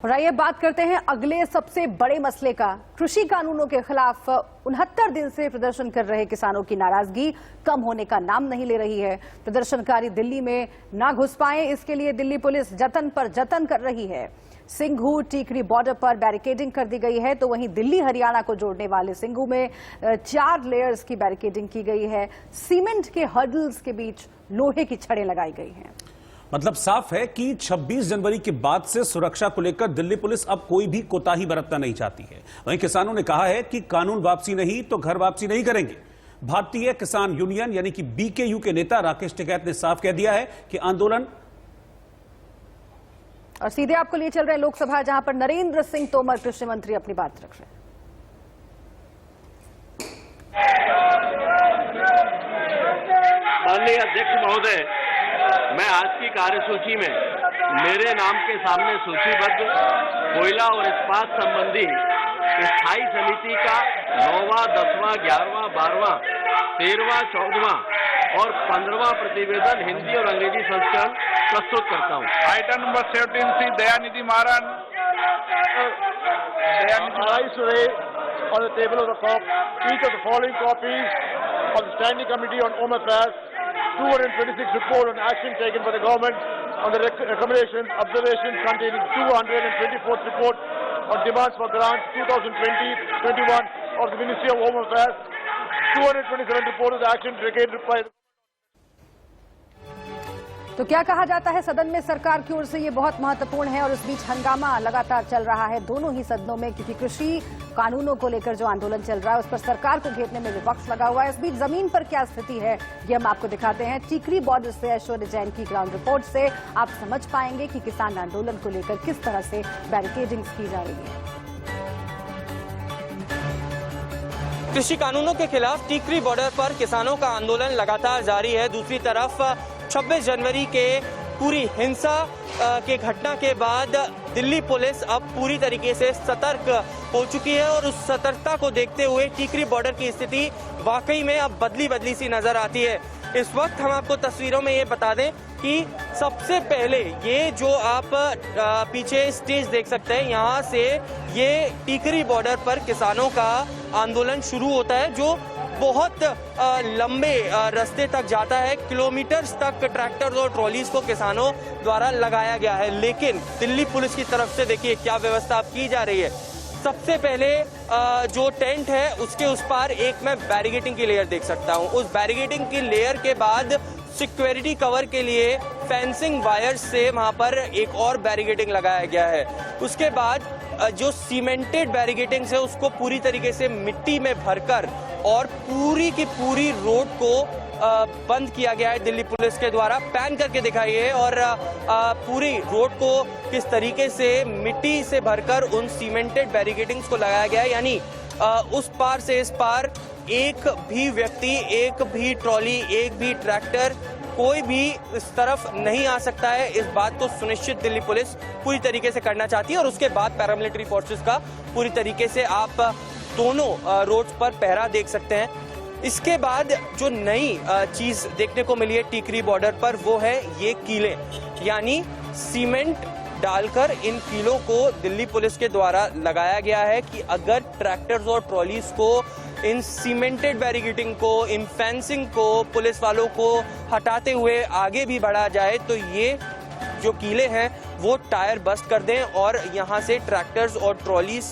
और आइए बात करते हैं अगले सबसे बड़े मसले का। कृषि कानूनों के खिलाफ 69 दिन से प्रदर्शन कर रहे किसानों की नाराजगी कम होने का नाम नहीं ले रही है। प्रदर्शनकारी दिल्ली में ना घुस पाए, इसके लिए दिल्ली पुलिस जतन पर जतन कर रही है। सिंघू टीकरी बॉर्डर पर बैरिकेडिंग कर दी गई है, तो वहीं दिल्ली हरियाणा को जोड़ने वाले सिंघू में 4 लेयर्स की बैरिकेडिंग की गई है। सीमेंट के हर्डल्स के बीच लोहे की छड़ें लगाई गई हैं। मतलब साफ है कि 26 जनवरी के बाद से सुरक्षा को लेकर दिल्ली पुलिस अब कोई भी कोताही बरतना नहीं चाहती है। वहीं किसानों ने कहा है कि कानून वापसी नहीं तो घर वापसी नहीं करेंगे। भारतीय किसान यूनियन यानी कि बीकेयू के नेता राकेश टिकैत ने साफ कह दिया है कि आंदोलन। और सीधे आपको लिए चल रहे हैं लोकसभा, जहां पर नरेंद्र सिंह तोमर कृषि मंत्री अपनी बात रख रहे हैं। माननीय अध्यक्ष महोदय, मैं आज की कार्यसूची में मेरे नाम के सामने सूचीबद्ध कोयला और इस्पात संबंधी स्थायी समिति का 9वां, 10वां, 11वां, 12वां, 13वां, 14वां और 15वां प्रतिवेदन हिंदी और अंग्रेजी संस्करण प्रस्तुत करता हूं। Item number 17C, Dayanidhi Maran. on the table of the COP, each of the following copies of the Standing Committee on Home Affairs, 226 report on action taken by the government on the recommendations, observations containing 224th report on demands for grants 2020-21 of the Ministry of Home Affairs, 227 report of the action taken by तो क्या कहा जाता है सदन में सरकार की ओर से, ये बहुत महत्वपूर्ण है। और इस बीच हंगामा लगातार चल रहा है दोनों ही सदनों में, क्योंकि कृषि कानूनों को लेकर जो आंदोलन चल रहा है उस पर सरकार को घेरने में विपक्ष लगा हुआ है। इस बीच जमीन पर क्या स्थिति है ये हम आपको दिखाते हैं। टीकरी बॉर्डर से ऐश्वर्य जैन की ग्राउंड रिपोर्ट से आप समझ पाएंगे कि किसान आंदोलन को लेकर किस तरह से बैरिकेडिंग की जा रही है। कृषि कानूनों के खिलाफ टीकरी बॉर्डर पर किसानों का आंदोलन लगातार जारी है। दूसरी तरफ 26 जनवरी के पूरी हिंसा के घटना के बाद दिल्ली पुलिस अब पूरी तरीके से सतर्क हो चुकी है और उस सतर्कता को देखते हुए टीकरी बॉर्डर की स्थिति वाकई में अब बदली सी नजर आती है। इस वक्त हम आपको तस्वीरों में ये बता दें कि सबसे पहले ये जो आप पीछे स्टेज देख सकते हैं, यहाँ से ये टीकरी बॉर्डर पर किसानों का आंदोलन शुरू होता है, जो बहुत लंबे रास्ते तक जाता है। किलोमीटर्स तक ट्रैक्टर और ट्रॉलीज को किसानों द्वारा लगाया गया है। लेकिन दिल्ली पुलिस की तरफ से देखिए क्या व्यवस्था की जा रही है। सबसे पहले जो टेंट है उसके उस पार एक मैं बैरिकेडिंग की लेयर देख सकता हूं। उस बैरिकेडिंग की लेयर के बाद सिक्योरिटी कवर के लिए फेंसिंग वायर्स से वहां पर एक और बैरिकेडिंग लगाया गया है। उसके बाद जो सीमेंटेड बैरिकेडिंग है उसको पूरी तरीके से मिट्टी में भरकर और पूरी की पूरी रोड को बंद किया गया है दिल्ली पुलिस के द्वारा। पैन करके दिखाइए और पूरी रोड को किस तरीके से मिट्टी से भरकर उन सीमेंटेड बैरिकेडिंग्स को लगाया गया है। यानी उस पार से इस पार एक भी व्यक्ति, एक भी ट्रॉली, एक भी ट्रैक्टर, कोई भी इस तरफ नहीं आ सकता है। इस बात को सुनिश्चित दिल्ली पुलिस पूरी तरीके से करना चाहती है और उसके बाद पैरामिलिट्री फोर्सेस का पूरी तरीके से आप दोनों रोड्स पर पहरा देख सकते हैं। इसके बाद जो नई चीज देखने को मिली है टीकरी बॉर्डर पर वो है ये कीले, यानी सीमेंट डालकर इन कीलों को दिल्ली पुलिस के द्वारा लगाया गया है कि अगर ट्रैक्टर्स और ट्रॉलीज को इन सीमेंटेड बैरिकेडिंग को, इन फेंसिंग को, पुलिस वालों को हटाते हुए आगे भी बढ़ा जाए तो ये जो कीले हैं वो टायर बस्ट कर दें और यहाँ से ट्रैक्टर्स और ट्रॉलीज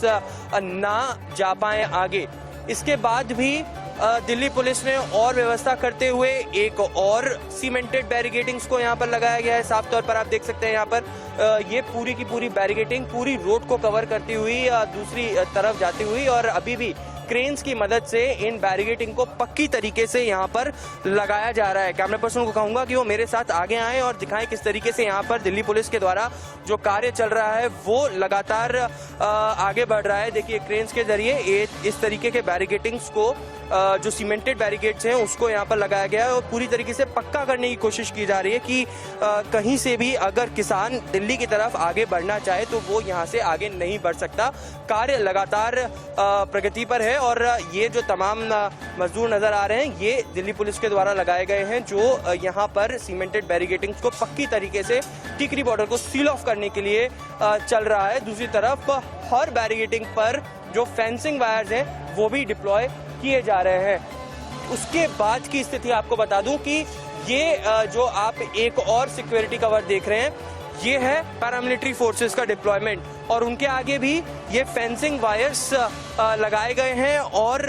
ना जा पाए आगे। इसके बाद भी दिल्ली पुलिस ने और व्यवस्था करते हुए एक और सीमेंटेड बैरिकेडिंग्स को यहाँ पर लगाया गया है। साफ तौर पर आप देख सकते हैं यहाँ पर ये पूरी की पूरी बैरिकेडिंग पूरी रोड को कवर करती हुई दूसरी तरफ जाती हुई और अभी भी क्रेन्स की मदद से इन बैरिकेडिंग को पक्की तरीके से यहाँ पर लगाया जा रहा है। कैमरा पर्सन को कहूंगा कि वो मेरे साथ आगे आएं और दिखाएं किस तरीके से यहाँ पर दिल्ली पुलिस के द्वारा जो कार्य चल रहा है वो लगातार आगे बढ़ रहा है। देखिए क्रेन्स के जरिए इस तरीके के बैरिकेडिंग्स को जो सीमेंटेड बैरिकेड्स हैं उसको यहाँ पर लगाया गया है और पूरी तरीके से पक्का करने की कोशिश की जा रही है कि कहीं से भी अगर किसान दिल्ली की तरफ आगे बढ़ना चाहे तो वो यहाँ से आगे नहीं बढ़ सकता। कार्य लगातार प्रगति पर है है और ये जो तमाम मजदूर नजर आ रहे हैं ये दिल्ली पुलिस के द्वारा लगाए गए हैं, जो यहाँ पर सीमेंटेड बैरिकेडिंग्स को पक्की तरीके से टिकरी बॉर्डर को सील ऑफ करने के लिए चल रहा है। दूसरी तरफ हर बैरिकेडिंग पर जो फेंसिंग वायर्स हैं वो भी डिप्लॉय किए जा रहे हैं। उसके बाद की स्थिति आपको बता दूं कि ये जो आप एक और सिक्योरिटी कवर देख रहे हैं ये है पैरामिलिट्री फोर्सेस का डिप्लॉयमेंट और उनके आगे भी ये फेंसिंग वायर्स लगाए गए हैं और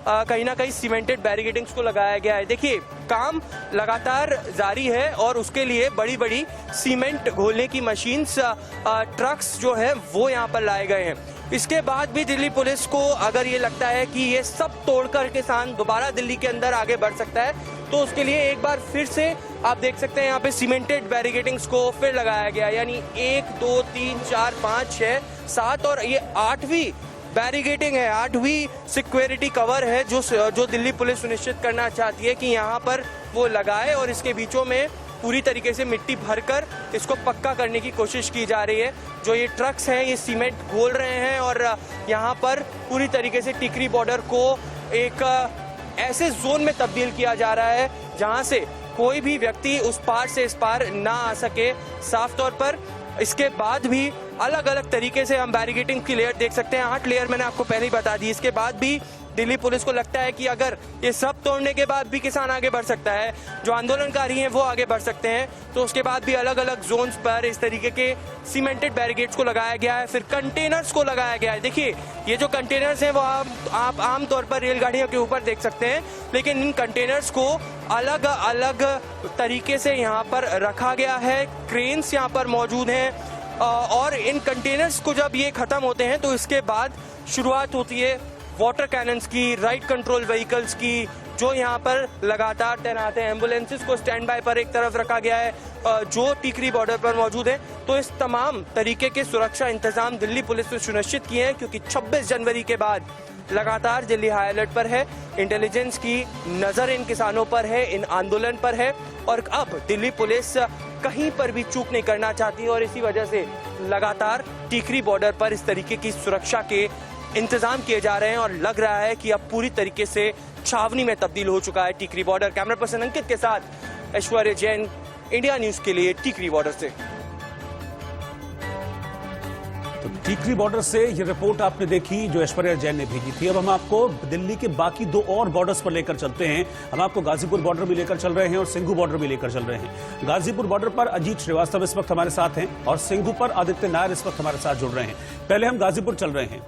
कहीं ना कहीं सीमेंटेड बैरिकेडिंग्स को लगाया गया है। देखिए काम लगातार जारी है और उसके लिए बड़ी बड़ी सीमेंट घोलने की मशीन्स ट्रक्स जो है वो यहाँ पर लाए गए हैं। इसके बाद भी दिल्ली पुलिस को अगर ये लगता है कि ये सब तोड़कर किसान दोबारा दिल्ली के अंदर आगे बढ़ सकता है तो उसके लिए एक बार फिर से आप देख सकते हैं यहाँ पे सीमेंटेड बैरिकेडिंग्स को फिर लगाया गया, यानी 1 2 3 4 5 6 7 और ये 8वीं बैरिकेडिंग है, 8वीं सिक्योरिटी कवर है जो दिल्ली पुलिस सुनिश्चित करना चाहती है कि यहाँ पर वो लगाए और इसके बीचों में पूरी तरीके से मिट्टी भरकर इसको पक्का करने की कोशिश की जा रही है। जो ये ट्रक्स हैं ये सीमेंट घोल रहे हैं और यहाँ पर पूरी तरीके से टिकरी बॉर्डर को एक ऐसे जोन में तब्दील किया जा रहा है जहां से कोई भी व्यक्ति उस पार से इस पार ना आ सके साफ तौर पर। इसके बाद भी अलग अलग तरीके से हम बैरिकेडिंग की लेयर देख सकते हैं, 8 लेयर मैंने आपको पहले ही बता दी। इसके बाद भी दिल्ली पुलिस को लगता है कि अगर ये सब तोड़ने के बाद भी किसान आगे बढ़ सकता है, जो आंदोलनकारी हैं वो आगे बढ़ सकते हैं, तो उसके बाद भी अलग अलग जोन्स पर इस तरीके के सीमेंटेड बैरिकेड्स को लगाया गया है। फिर कंटेनर्स को लगाया गया है। देखिए ये जो कंटेनर्स हैं वो आप आमतौर पर रेलगाड़ियों के ऊपर देख सकते हैं, लेकिन इन कंटेनर्स को अलग अलग तरीके से यहाँ पर रखा गया है। क्रेन्स यहाँ पर मौजूद हैं और इन कंटेनर्स को जब ये खत्म होते हैं तो इसके बाद शुरुआत होती है वाटर कैनन्स की, राइट कंट्रोल व्हीकल्स की, जो यहाँ पर लगातार तैनात हैं। एम्बुलेंसेस को स्टैंड बाय पर एक तरफ रखा गया है जो टिकरी बॉर्डर पर मौजूद है। तो इस तमाम तरीके के सुरक्षा इंतजाम दिल्ली पुलिस ने सुनिश्चित किए हैं क्योंकि 26 जनवरी के बाद लगातार दिल्ली हाई अलर्ट पर है। इंटेलिजेंस की नजर इन किसानों पर है, इन आंदोलन पर है और अब दिल्ली पुलिस कहीं पर भी चूक नहीं करना चाहती और इसी वजह से लगातार टिकरी बॉर्डर पर इस तरीके की सुरक्षा के इंतजाम किए जा रहे हैं और लग रहा है कि अब पूरी तरीके से छावनी में तब्दील हो चुका है टिकरी बॉर्डर। कैमरा पर्सन अंकित के साथ ऐश्वर्या जैन, इंडिया न्यूज के लिए टिकरी बॉर्डर से। तो टिकरी बॉर्डर से ये रिपोर्ट आपने देखी जो ऐश्वर्या जैन ने भेजी थी। अब हम आपको दिल्ली के बाकी 2 और बॉर्डर्स पर लेकर चलते हैं। हम आपको गाजीपुर बॉर्डर भी लेकर चल रहे हैं और सिंघू बॉर्डर भी लेकर चल रहे हैं। गाजीपुर बॉर्डर पर अजीत श्रीवास्तव इस वक्त हमारे साथ हैं और सिंघू पर आदित्य नायर इस वक्त हमारे साथ जुड़ रहे हैं। पहले हम गाजीपुर चल रहे हैं।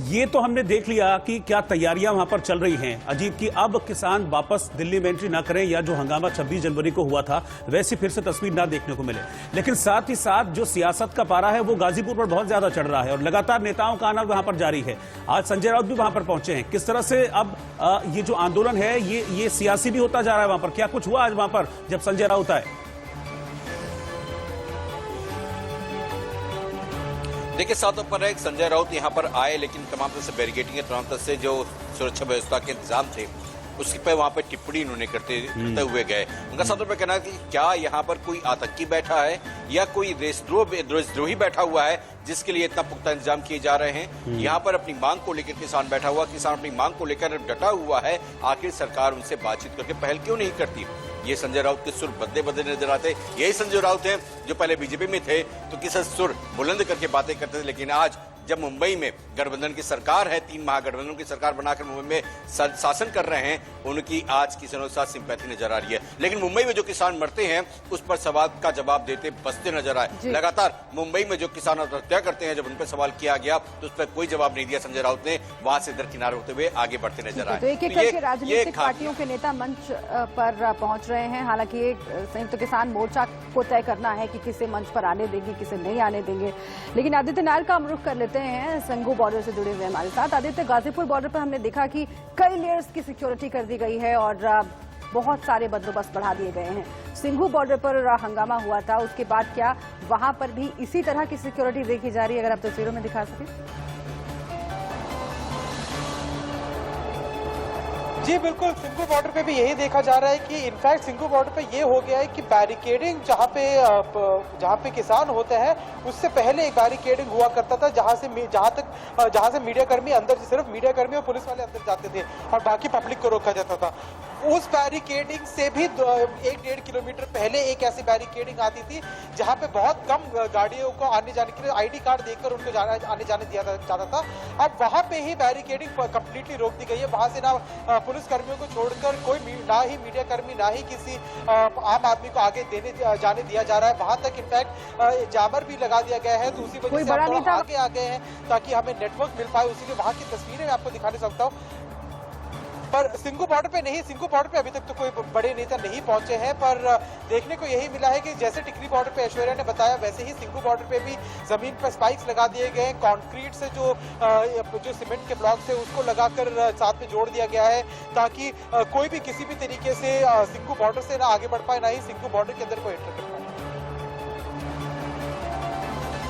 ये तो हमने देख लिया कि क्या तैयारियां वहां पर चल रही हैं अजीत की, अब किसान वापस दिल्ली में एंट्री ना करें या जो हंगामा 26 जनवरी को हुआ था वैसी फिर से तस्वीर ना देखने को मिले। लेकिन साथ ही साथ जो सियासत का पारा है वो गाजीपुर पर बहुत ज्यादा चढ़ रहा है और लगातार नेताओं का आना वहां पर जारी है। आज संजय राउत भी वहां पर पहुंचे हैं। किस तरह से अब ये जो आंदोलन है ये सियासी भी होता जा रहा है वहां पर, क्या कुछ हुआ आज वहां पर जब संजय राउत आए? देखिए साथ पर एक संजय राउत यहाँ पर आए लेकिन तमाम तरह से बैरिकेडिंग के तमाम तरह से जो सुरक्षा व्यवस्था के इंतजाम थे उसके पे वहां पर टिप्पणी इन्होंने करते हुए गए। उनका साथ पर कहना है कि क्या यहाँ पर कोई आतंकी बैठा है या कोई देशद्रोही बैठा हुआ है जिसके लिए इतना पुख्ता इंतजाम किए जा रहे हैं। यहाँ पर अपनी मांग को लेकर किसान बैठा हुआ, किसान अपनी मांग को लेकर डटा हुआ है। आखिर सरकार उनसे बातचीत करके पहल क्यों नहीं करती? ये संजय राउत के सुर बदले बदले नजर आते। यही संजय राउत हैं जो पहले बीजेपी में थे तो किस सुर बुलंद करके बातें करते थे, लेकिन आज जब मुंबई में गठबंधन की सरकार है, 3 महागठबंधन की सरकार बनाकर मुंबई में शासन कर रहे हैं, उनकी आज किसानों के साथ सिंपैथी नजर आ रही है। लेकिन मुंबई में जो किसान मरते हैं उस पर सवाल का जवाब देते बसते नजर आए। लगातार मुंबई में जो किसान आत्महत्या करते हैं जब उन पर सवाल किया गया तो उस पर कोई जवाब नहीं दिया संजय राउत ने, वहां से दरकिनार होते हुए आगे बढ़ते नजर आए। तो एक एक करके राजनीतिक पार्टियों के नेता मंच पर पहुंच रहे हैं। हालांकि संयुक्त किसान मोर्चा को तय करना है कि किसे मंच पर आने देंगे, किसे नहीं आने देंगे। लेकिन आदित्य नायर का हम रुख कर लेते हैं, सिंघू बॉर्डर से जुड़े हुए हमारे साथ। आदित्य, गाजीपुर बॉर्डर पर हमने देखा कि कई लेयर्स की सिक्योरिटी कर दी गई है और बहुत सारे बंदोबस्त बढ़ा दिए गए हैं। सिंघू बॉर्डर पर हंगामा हुआ था, उसके बाद क्या वहां पर भी इसी तरह की सिक्योरिटी देखी जा रही है? अगर आप तस्वीरों में दिखा सकें। जी बिल्कुल, सिंघू बॉर्डर पे भी यही देखा जा रहा है कि इनफैक्ट सिंघू बॉर्डर पे ये हो गया है कि बैरिकेडिंग जहाँ पे किसान होते हैं उससे पहले एक बैरिकेडिंग हुआ करता था जहाँ से मीडिया कर्मी अंदर, सिर्फ मीडिया कर्मी और पुलिस वाले अंदर जाते थे और बाकी पब्लिक को रोका जाता था। उस बैरिकेडिंग से भी 1-1.5 किलोमीटर पहले एक ऐसी बैरिकेडिंग आती थी जहाँ पे बहुत कम गाड़ियों को आने जाने के लिए आईडी कार्ड देकर उनको आने जाने दिया जाता था। अब वहाँ पे ही बैरिकेडिंग कंप्लीटली रोक दी गई है। वहाँ से ना पुलिस कर्मियों को छोड़कर कोई ना ही मीडिया कर्मी ना ही किसी आम आदमी को आगे जाने दिया जा रहा है। वहाँ तक इनफैक्ट जामर भी लगा दिया गया है, तो उसी वजह से हम आगे आ गए हैं ताकि हमें नेटवर्क मिल पाए। उसी वहाँ की तस्वीरें मैं आपको दिखाने सकता हूँ। पर सिंघू बॉर्डर पे नहीं, सिंघू बॉर्डर पे अभी तक तो कोई बड़े नेता नहीं पहुंचे हैं, पर देखने को यही मिला है कि जैसे टिकरी बॉर्डर पे ऐश्वर्या ने बताया वैसे ही सिंघू बॉर्डर पे भी जमीन पर स्पाइक्स लगा दिए गए हैं। कंक्रीट से जो सीमेंट के ब्लॉक्स है उसको लगाकर साथ में जोड़ दिया गया है ताकि कोई भी किसी भी तरीके से सिंघू बॉर्डर से ना आगे बढ़ पाए, ना ही सिंघू बॉर्डर के अंदर कोई एंटर कर पाए।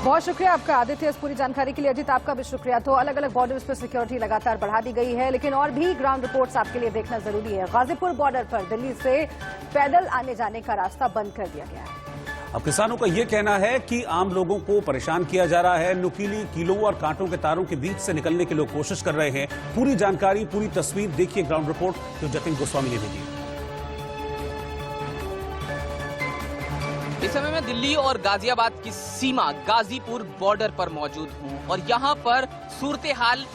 बहुत शुक्रिया आपका आदित्य इस पूरी जानकारी के लिए। अजीत, आपका भी शुक्रिया। तो अलग अलग बॉर्डर्स पर सिक्योरिटी लगातार बढ़ा दी गई है, लेकिन और भी ग्राउंड रिपोर्ट्स आपके लिए देखना जरूरी है। गाजीपुर बॉर्डर पर दिल्ली से पैदल आने जाने का रास्ता बंद कर दिया गया है। अब किसानों का यह कहना है कि आम लोगों को परेशान किया जा रहा है। नुकीली कीलों और कांटों के तारों के बीच से निकलने की लोग कोशिश कर रहे हैं। पूरी जानकारी, पूरी तस्वीर देखिए ग्राउंड रिपोर्ट जो जतिन गोस्वामी ने भेजी। इस समय मैं दिल्ली और गाजियाबाद की सीमा गाजीपुर बॉर्डर पर मौजूद हूं और यहां पर सूरत हाल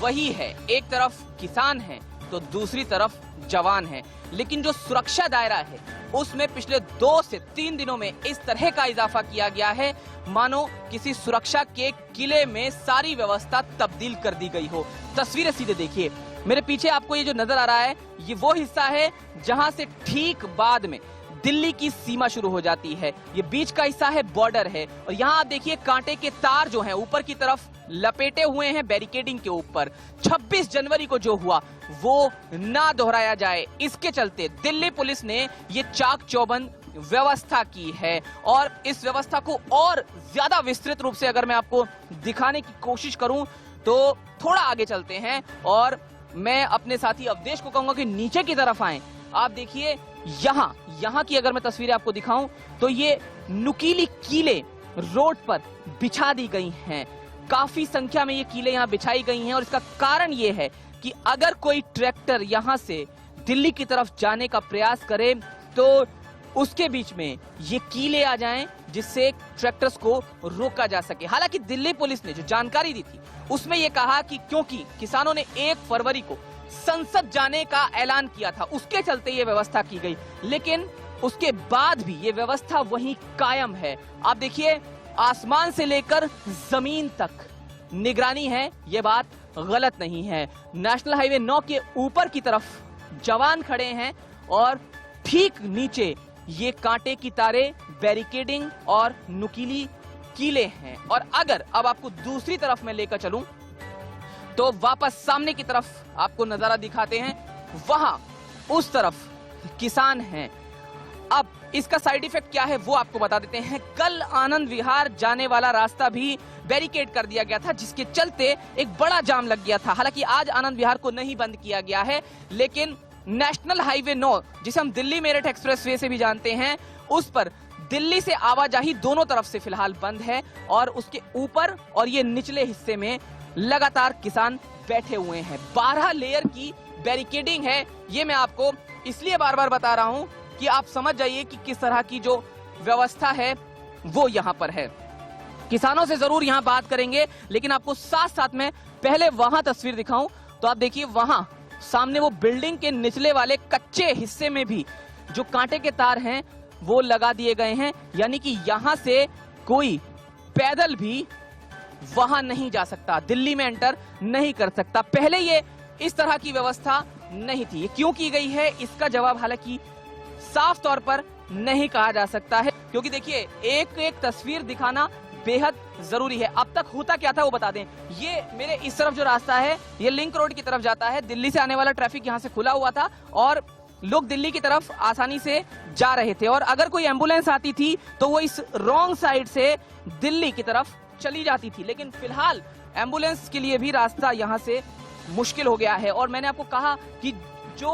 वही है। एक तरफ किसान हैं तो दूसरी तरफ जवान हैं, लेकिन जो सुरक्षा दायरा है उसमें पिछले 2 से 3 दिनों में इस तरह का इजाफा किया गया है मानो किसी सुरक्षा के किले में सारी व्यवस्था तब्दील कर दी गई हो। तस्वीरें सीधे देखिए, मेरे पीछे आपको ये जो नजर आ रहा है ये वो हिस्सा है जहां से ठीक बाद में दिल्ली की सीमा शुरू हो जाती है। ये बीच का हिस्सा है, बॉर्डर है, और यहाँ आप देखिए कांटे के तार जो हैं ऊपर की तरफ लपेटे हुए हैं बैरिकेडिंग के ऊपर। 26 जनवरी को जो हुआ वो ना दोहराया जाए, इसके चलते दिल्ली पुलिस ने ये चाक चौबंद व्यवस्था की है। और इस व्यवस्था को और ज्यादा विस्तृत रूप से अगर मैं आपको दिखाने की कोशिश करूं तो थोड़ा आगे चलते हैं और मैं अपने साथी अवधेश को कहूंगा कि नीचे की तरफ आए। आप देखिए यहाँ की अगर मैं तस्वीरें आपको दिखाऊं तो ये नुकीली कीलें रोड पर बिछा दी गई हैं। काफी संख्या में ये कीलें यहाँ बिछाई गई हैं और इसका कारण ये है कि अगर कोई ट्रैक्टर यहाँ से दिल्ली की तरफ जाने का प्रयास करे तो उसके बीच में ये कीले आ जाएं जिससे ट्रैक्टर्स को रोका जा सके। हालांकि दिल्ली पुलिस ने जो जानकारी दी थी उसमें ये कहा कि क्योंकि किसानों ने 1 फरवरी को संसद जाने का ऐलान किया था उसके चलते ये व्यवस्था की गई, लेकिन उसके बाद भी ये व्यवस्था वहीं कायम है। आप देखिए आसमान से लेकर जमीन तक निगरानी है, ये बात गलत नहीं है। नेशनल हाईवे 9 के ऊपर की तरफ जवान खड़े हैं और ठीक नीचे ये कांटे की तारे, बैरिकेडिंग और नुकीली कीले हैं। और अगर अब आपको दूसरी तरफ मैं लेकर चलूं तो वापस सामने की तरफ आपको नजारा दिखाते हैं, वहां उस तरफ किसान हैं। अब इसका साइड इफेक्ट क्या है वो आपको बता देते हैं। कल आनंद विहार जाने वाला रास्ता भी बैरिकेड कर दिया गया था जिसके चलते एक बड़ा जाम लग गया था। हालांकि आज आनंद विहार को नहीं बंद किया गया है, लेकिन नेशनल हाईवे 9 जिसे हम दिल्ली मेरठ एक्सप्रेसवे से भी जानते हैं उस पर दिल्ली से आवाजाही दोनों तरफ से फिलहाल बंद है और उसके ऊपर और ये निचले हिस्से में लगातार किसान बैठे हुए हैं। 12 लेयर की बैरिकेडिंग है। ये मैं आपको इसलिए बार बार बता रहा हूं कि आप समझ जाइए कि किस तरह की जो व्यवस्था है वो यहां पर है। किसानों से जरूर यहां बात करेंगे, लेकिन आपको साथ साथ में पहले वहां तस्वीर दिखाऊं तो आप देखिए वहां सामने वो बिल्डिंग के निचले वाले कच्चे हिस्से में भी जो कांटे के तार हैं वो लगा दिए गए हैं, यानी कि यहां से कोई पैदल भी वहां नहीं जा सकता, दिल्ली में एंटर नहीं कर सकता। पहले ये इस तरह की व्यवस्था नहीं थी। ये क्यों की गई है इसका जवाब हालांकि साफ तौर पर नहीं कहा जा सकता है, क्योंकि देखिए एक एक तस्वीर दिखाना बेहद जरूरी है। अब तक होता क्या था वो बता दें। ये मेरे इस तरफ जो रास्ता है ये लिंक रोड की तरफ जाता है। दिल्ली से आने वाला ट्रैफिक यहाँ से खुला हुआ था और लोग दिल्ली की तरफ आसानी से जा रहे थे, और अगर कोई एम्बुलेंस आती थी तो वो इस रॉन्ग साइड से दिल्ली की तरफ चली जाती थी। लेकिन फिलहाल एम्बुलेंस के लिए भी रास्ता यहाँ से मुश्किल हो गया है। और मैंने आपको कहा कि जो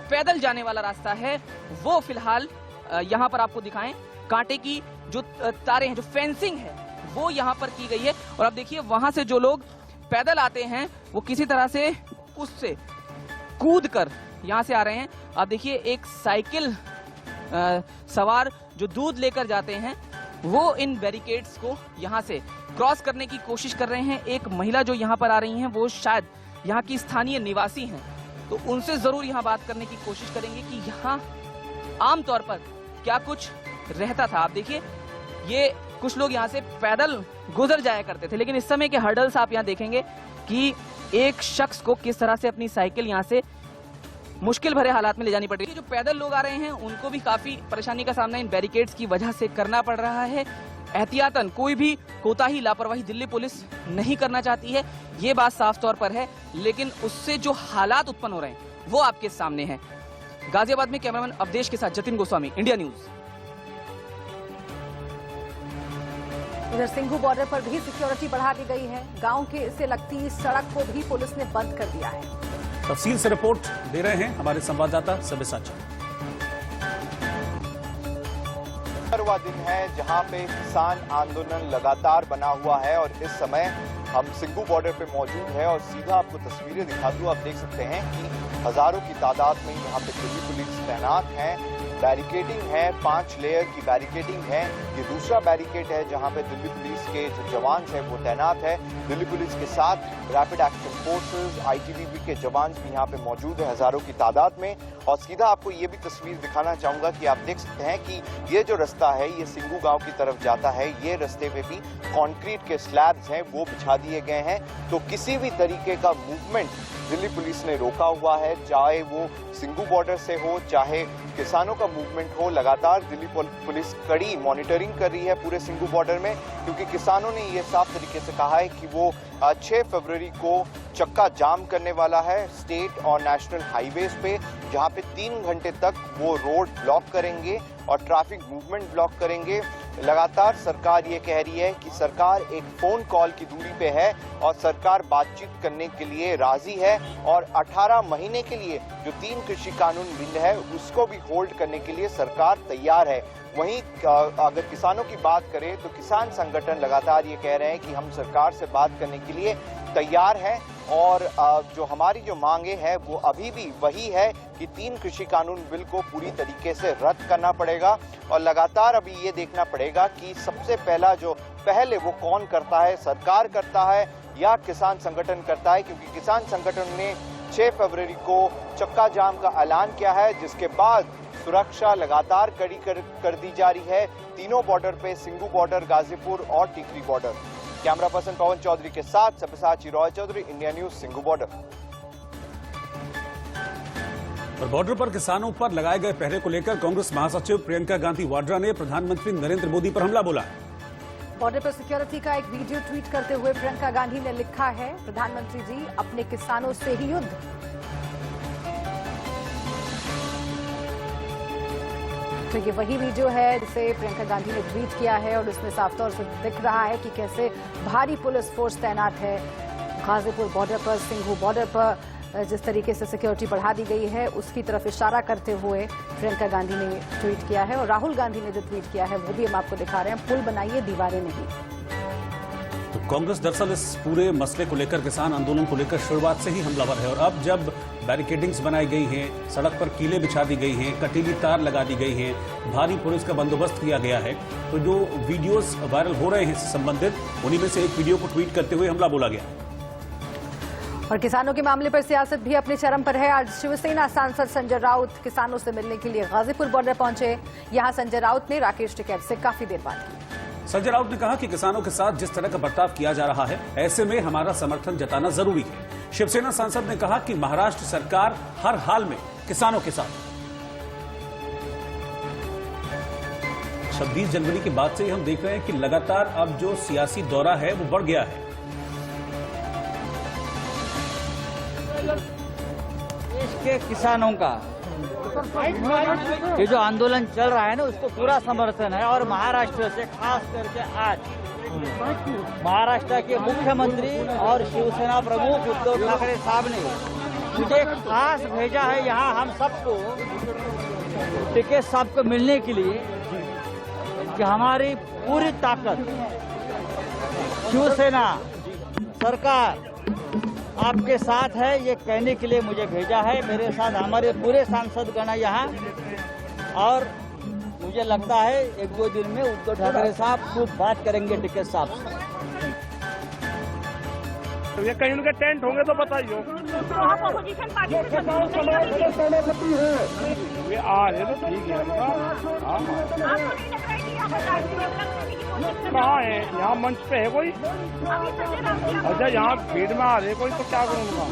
पैदल जाने वाला रास्ता है वो फिलहाल यहाँ पर आपको दिखाएं, कांटे की जो तारें हैं, जो फेंसिंग है वो यहाँ पर की गई है। और अब देखिए वहां से जो लोग पैदल आते हैं वो किसी तरह से उससे कूद कर यहाँ से आ रहे हैं। आप देखिए एक साइकिल सवार जो दूध लेकर जाते हैं वो इन बैरिकेड्स को यहाँ से क्रॉस करने की कोशिश कर रहे हैं। एक महिला जो यहाँ पर आ रही हैं वो शायद यहाँ की स्थानीय निवासी हैं, तो उनसे जरूर यहाँ बात करने की कोशिश करेंगे कि यहाँ आमतौर पर क्या कुछ रहता था। आप देखिए ये कुछ लोग यहाँ से पैदल गुजर जाया करते थे, लेकिन इस समय के हर्डल्स आप यहाँ देखेंगे कि एक शख्स को किस तरह से अपनी साइकिल यहाँ से मुश्किल भरे हालात में ले जानी पड़ रही है। जो पैदल लोग आ रहे हैं उनको भी काफी परेशानी का सामना इन बैरिकेड्स की वजह से करना पड़ रहा है। एहतियातन कोई भी कोताही लापरवाही दिल्ली पुलिस नहीं करना चाहती है, ये बात साफ तौर पर है, लेकिन उससे जो हालात उत्पन्न हो रहे हैं वो आपके सामने हैं। गाजियाबाद में कैमरामैन अवधेश के साथ जतिन गोस्वामी, इंडिया न्यूज। उधर सिंघू बॉर्डर पर भी सिक्योरिटी बढ़ा दी गई है। गांव के से लगती सड़क को भी पुलिस ने बंद कर दिया है। तफसील से रिपोर्ट दे रहे हैं हमारे संवाददाता सब्यसाची। दिन है जहां पे किसान आंदोलन लगातार बना हुआ है और इस समय हम सिंघू बॉर्डर पे मौजूद है और सीधा आपको तस्वीरें दिखा दूं। आप देख सकते हैं कि हजारों की तादाद में यहाँ पे दिल्ली पुलिस तैनात है, बैरिकेडिंग है, 5 लेयर की बैरिकेडिंग है। ये दूसरा बैरिकेड है जहां पे दिल्ली पुलिस के जो जवान हैं वो तैनात है। दिल्ली पुलिस के साथ रैपिड एक्शन फोर्सेस, आईटीबीपी के जवान भी यहाँ पे मौजूद है हजारों की तादाद में। और सीधा आपको ये भी तस्वीर दिखाना चाहूंगा कि आप देख सकते हैं कि ये जो रास्ता है ये सिंघू गांव की तरफ जाता है। ये रास्ते पे भी कंक्रीट के स्लैब्स हैं वो बिछा दिए गए हैं, तो किसी भी तरीके का मूवमेंट दिल्ली पुलिस ने रोका हुआ है, चाहे वो सिंघू बॉर्डर से हो चाहे किसानों का मूवमेंट हो। लगातार दिल्ली पुलिस कड़ी मॉनिटरिंग कर रही है पूरे सिंघू बॉर्डर में, क्योंकि किसानों ने ये साफ तरीके से कहा है कि वो 6 फरवरी को चक्का जाम करने वाला है स्टेट और नेशनल हाईवेज पे, जहां पे 3 घंटे तक वो रोड ब्लॉक करेंगे और ट्रैफिक मूवमेंट ब्लॉक करेंगे। लगातार सरकार ये कह रही है कि सरकार एक फोन कॉल की दूरी पे है और सरकार बातचीत करने के लिए राजी है और 18 महीने के लिए जो 3 कृषि कानून बिल है उसको भी होल्ड करने के लिए सरकार तैयार है। वहीं अगर किसानों की बात करें तो किसान संगठन लगातार ये कह रहे हैं कि हम सरकार से बात करने के लिए तैयार हैं और जो हमारी जो मांगे हैं वो अभी भी वही है कि 3 कृषि कानून बिल को पूरी तरीके से रद्द करना पड़ेगा और लगातार अभी ये देखना पड़ेगा कि सबसे पहले वो कौन करता है, सरकार करता है या किसान संगठन करता है, क्योंकि किसान संगठन ने 6 फरवरी को चक्का जाम का ऐलान किया है, जिसके बाद सुरक्षा लगातार कड़ी कर दी जा रही है तीनों बॉर्डर पे, सिंघू बॉर्डर, गाजीपुर और Tikri border. Camera person Pavan Chaudhary के साथ Sabyasachi Roy Chaudhary, India news, Singhu border. और बॉर्डर पर किसानों पर लगाए गए पहरे को लेकर कांग्रेस महासचिव प्रियंका गांधी वाड्रा ने प्रधानमंत्री नरेंद्र मोदी पर हमला बोला। बॉर्डर पर सिक्योरिटी का एक वीडियो ट्वीट करते हुए प्रियंका गांधी ने लिखा है, प्रधानमंत्री जी अपने किसानों से ही युद्ध। तो ये वही वीडियो है जिसे प्रियंका गांधी ने ट्वीट किया है और इसमें साफ तौर से दिख रहा है कि कैसे भारी पुलिस फोर्स तैनात है गाजीपुर बॉर्डर पर, सिंघू बॉर्डर पर। जिस तरीके से सिक्योरिटी बढ़ा दी गई है उसकी तरफ इशारा करते हुए प्रियंका गांधी ने ट्वीट किया है और राहुल गांधी ने जो ट्वीट किया है वो भी हम आपको दिखा रहे हैं, पुल बनाइए दीवारें नहीं। तो कांग्रेस दरअसल इस पूरे मसले को लेकर, किसान आंदोलन को लेकर शुरुआत से ही हमलावर है और अब जब बैरिकेडिंग्स बनाई गई हैं, सड़क पर कीलें बिछा दी गई हैं, कटीली तार लगा दी गई हैं, भारी पुलिस का बंदोबस्त किया गया है, तो जो वीडियोस वायरल हो रहे हैं इससे संबंधित, उन्हीं में से एक वीडियो को ट्वीट करते हुए हमला बोला गया। और किसानों के मामले पर सियासत भी अपने चरम पर है। आज शिवसेना सांसद संजय राउत किसानों से मिलने के लिए गाजीपुर बॉर्डर पहुंचे। यहां संजय राउत ने राकेश टिकैत से काफी देर बात की। संजय राउत ने कहा कि किसानों के साथ जिस तरह का बर्ताव किया जा रहा है, ऐसे में हमारा समर्थन जताना जरूरी है। शिवसेना सांसद ने कहा कि महाराष्ट्र सरकार हर हाल में किसानों के साथ। 26 जनवरी के बाद से हम देख रहे हैं कि लगातार अब जो सियासी दौरा है वो बढ़ गया है। देश के किसानों का ये जो आंदोलन चल रहा है ना उसको पूरा समर्थन है और महाराष्ट्र से खास करके आज महाराष्ट्र के मुख्यमंत्री और शिवसेना प्रमुख उद्धव ठाकरे साहब ने मुझे खास भेजा है यहाँ हम सबको टिकैत साहब को मिलने के लिए कि हमारी पूरी ताकत शिवसेना सरकार आपके साथ है, ये कहने के लिए मुझे भेजा है। मेरे साथ हमारे पूरे सांसदगण यहाँ, और मुझे लगता है 1-2 दिन में उद्धव ठाकरे साहब खूब बात करेंगे टिकैत साहब से। तो ये कहीं उनके टेंट होंगे तो बताइए। ये आ रहे तो ठीक है। कहाँ है? यहाँ मंच पे है कोई? अच्छा, यहाँ भीड़ में आ रहे कोई, तो क्या करूँगा?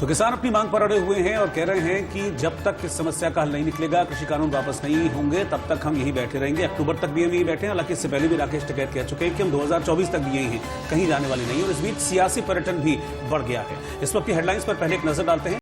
तो किसान अपनी मांग पर अड़े हुए हैं और कह रहे हैं कि जब तक इस समस्या का हल नहीं निकलेगा, कृषि कानून वापस नहीं होंगे, तब तक हम यहीं बैठे रहेंगे। अक्टूबर तक भी हम यहीं बैठे हैं। हालांकि इससे पहले भी राकेश टिकैत कह चुके हैं कि हम 2024 तक भी यहीं हैं, कहीं जाने वाले नहीं। और इस बीच सियासी पर्यटन भी बढ़ गया है। इस वक्त की हेडलाइंस पर पहले एक नजर डालते हैं।